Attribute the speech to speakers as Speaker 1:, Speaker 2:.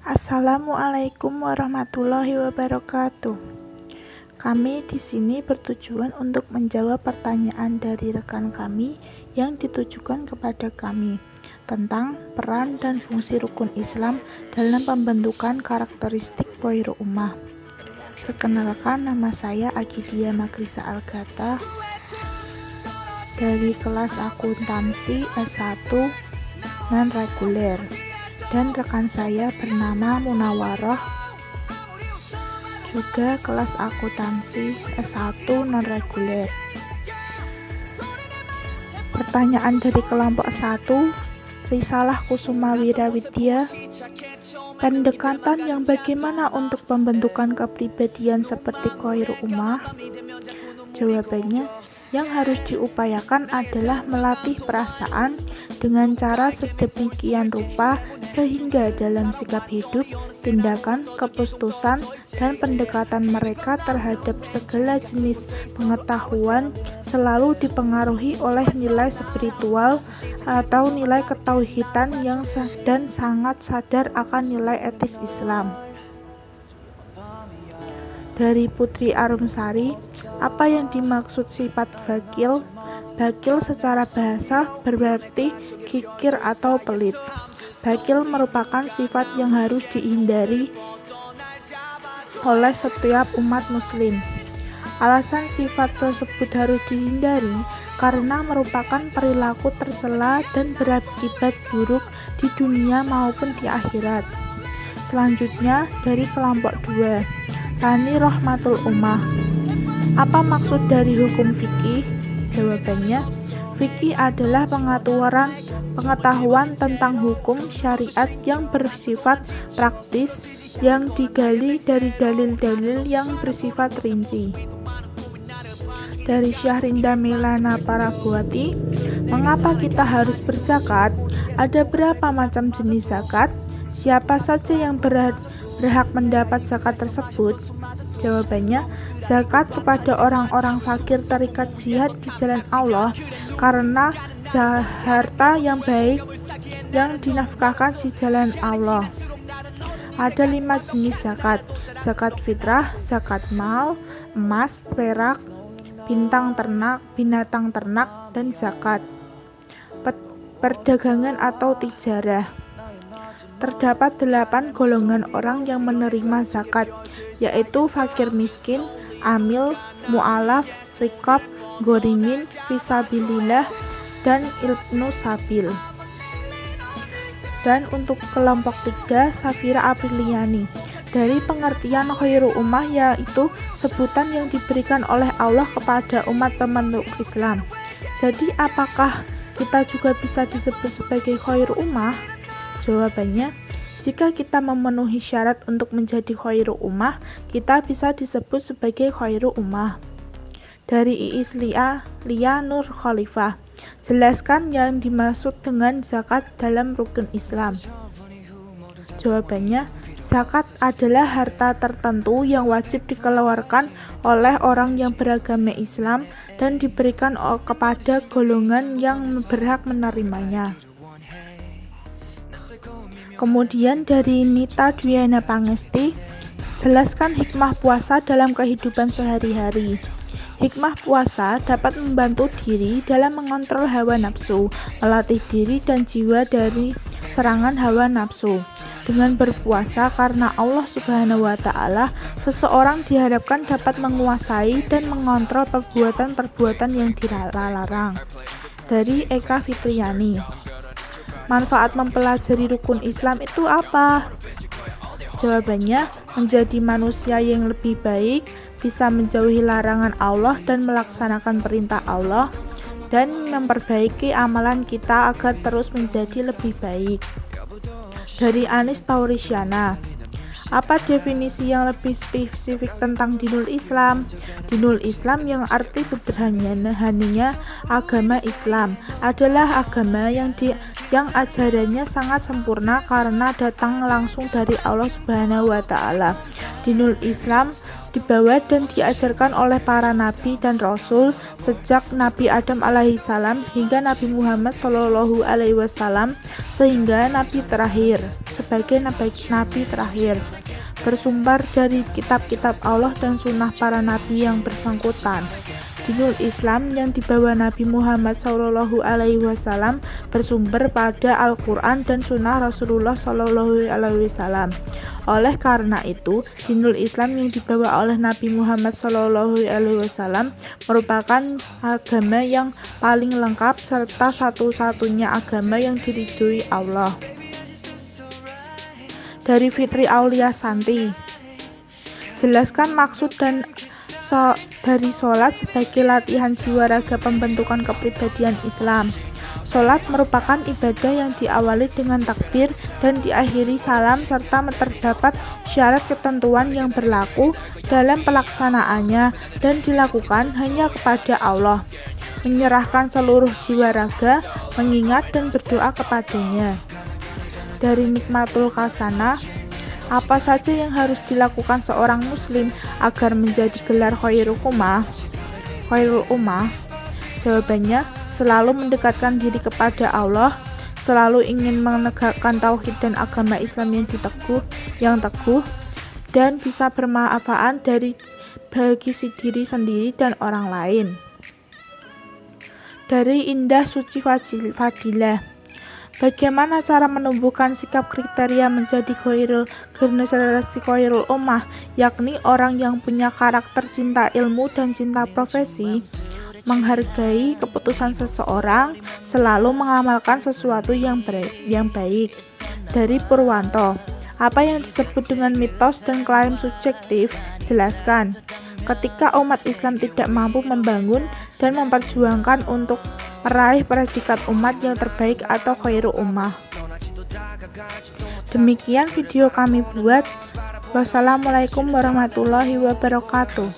Speaker 1: Assalamualaikum warahmatullahi wabarakatuh. Kami di sini bertujuan untuk menjawab pertanyaan dari rekan kami yang ditujukan kepada kami tentang peran dan fungsi rukun Islam dalam pembentukan karakteristik Khoirul Ummah. Perkenalkan, nama saya Agidia Magrisa Algata dari kelas akuntansi S1 non-reguler, dan rekan saya bernama Munawaroh, juga kelas akuntansi S1 non-reguler. Pertanyaan dari kelompok 1, Risalah Kusuma Wirawidya, pendekatan yang bagaimana untuk pembentukan kepribadian seperti Khoirul Ummah? Jawabannya, yang harus diupayakan adalah melatih perasaan dengan cara sedemikian rupa sehingga dalam sikap hidup, tindakan, keputusan, dan pendekatan mereka terhadap segala jenis pengetahuan selalu dipengaruhi oleh nilai spiritual atau nilai ketauhidan dan sangat sadar akan nilai etis Islam. Dari Putri Arumsari, apa yang dimaksud sifat bakil? Bakil secara bahasa berarti kikir atau pelit. Bakil merupakan sifat yang harus dihindari oleh setiap umat muslim. Alasan sifat tersebut harus dihindari karena merupakan perilaku tercela dan berakibat buruk di dunia maupun di akhirat. Selanjutnya dari kelompok 2, Rani Rohmatul Ummah. Apa maksud dari hukum fikih? Jawabannya, fikih adalah pengetahuan tentang hukum syariat yang bersifat praktis yang digali dari dalil-dalil yang bersifat rinci. Dari Syahrinda Melana Parabuati, mengapa kita harus berzakat? Ada berapa macam jenis zakat? Siapa saja yang berhak mendapat zakat tersebut? Jawabannya, zakat kepada orang-orang fakir terikat jihad di jalan Allah karena harta yang baik yang dinafkahkan di jalan Allah. Ada 5 jenis zakat: zakat fitrah, zakat mal, emas, perak, binatang ternak, dan zakat perdagangan atau tijarah. Terdapat 8 golongan orang yang menerima zakat, yaitu fakir miskin, amil, mu'alaf, riqab, ghorimin, fisabilillah, dan ibnu sabil. Dan untuk kelompok 3, Safira Apriliani, dari pengertian Khoirul Ummah yaitu sebutan yang diberikan oleh Allah kepada umat pembentuk Islam. Jadi apakah kita juga bisa disebut sebagai Khoirul Ummah? Jawabannya, jika kita memenuhi syarat untuk menjadi Khoirul Ummah, kita bisa disebut sebagai Khoirul Ummah. Dari Iis Lia Nur Khalifah, jelaskan yang dimaksud dengan zakat dalam rukun Islam. Jawabannya, zakat adalah harta tertentu yang wajib dikeluarkan oleh orang yang beragama Islam dan diberikan kepada golongan yang berhak menerimanya. Kemudian dari Nita Dwiana Pangesti, jelaskan hikmah puasa dalam kehidupan sehari-hari. Hikmah puasa dapat membantu diri dalam mengontrol hawa nafsu, melatih diri dan jiwa dari serangan hawa nafsu. Dengan berpuasa karena Allah Subhanahu wa Ta'ala, seseorang diharapkan dapat menguasai dan mengontrol perbuatan-perbuatan yang dilarang. Dari Eka Fitriani, manfaat mempelajari rukun Islam itu apa? Jawabannya, menjadi manusia yang lebih baik, bisa menjauhi larangan Allah dan melaksanakan perintah Allah, dan memperbaiki amalan kita agar terus menjadi lebih baik. Dari Anis Taurisyana, apa definisi yang lebih spesifik tentang dinul Islam? Dinul Islam yang arti sederhananya agama Islam adalah agama yang ajarannya sangat sempurna karena datang langsung dari Allah Subhanahu wa Ta'ala. Dinul Islam dibawa dan diajarkan oleh para nabi dan rasul sejak Nabi Adam alaihissalam hingga Nabi Muhammad SAW sehingga nabi terakhir sebagai nabi terakhir, bersumber dari kitab-kitab Allah dan sunnah para nabi yang bersangkutan. Dinul Islam yang dibawa Nabi Muhammad SAW bersumber pada Al-Quran dan Sunnah Rasulullah SAW. Oleh karena itu, Dinul Islam yang dibawa oleh Nabi Muhammad SAW merupakan agama yang paling lengkap serta satu-satunya agama yang diridhoi Allah. Dari Fitri Aulia Santi, jelaskan maksud dan dari sholat sebagai latihan jiwa raga pembentukan kepribadian Islam. Sholat merupakan ibadah yang diawali dengan takbir dan diakhiri salam serta terdapat syarat ketentuan yang berlaku dalam pelaksanaannya dan dilakukan hanya kepada Allah. Menyerahkan seluruh jiwa raga, mengingat dan berdoa kepadanya. Dari Nikmatul Hasanah, apa saja yang harus dilakukan seorang muslim agar menjadi gelar khairul ummah? Jawabannya, selalu mendekatkan diri kepada Allah, selalu ingin menegakkan tauhid dan agama Islam yang teguh dan bisa bermanfaat bagi diri sendiri dan orang lain. Dari Indah Suci Fadilah, bagaimana cara menumbuhkan sikap kriteria menjadi generasi khairul ummah, yakni orang yang punya karakter cinta ilmu dan cinta profesi, menghargai keputusan seseorang, selalu mengamalkan sesuatu yang baik. Dari Purwanto, apa yang disebut dengan mitos dan klaim subjektif? Jelaskan. Ketika umat Islam tidak mampu membangun dan memperjuangkan untuk meraih predikat umat yang terbaik atau khairul ummah. Demikian video kami buat. Wassalamualaikum warahmatullahi wabarakatuh.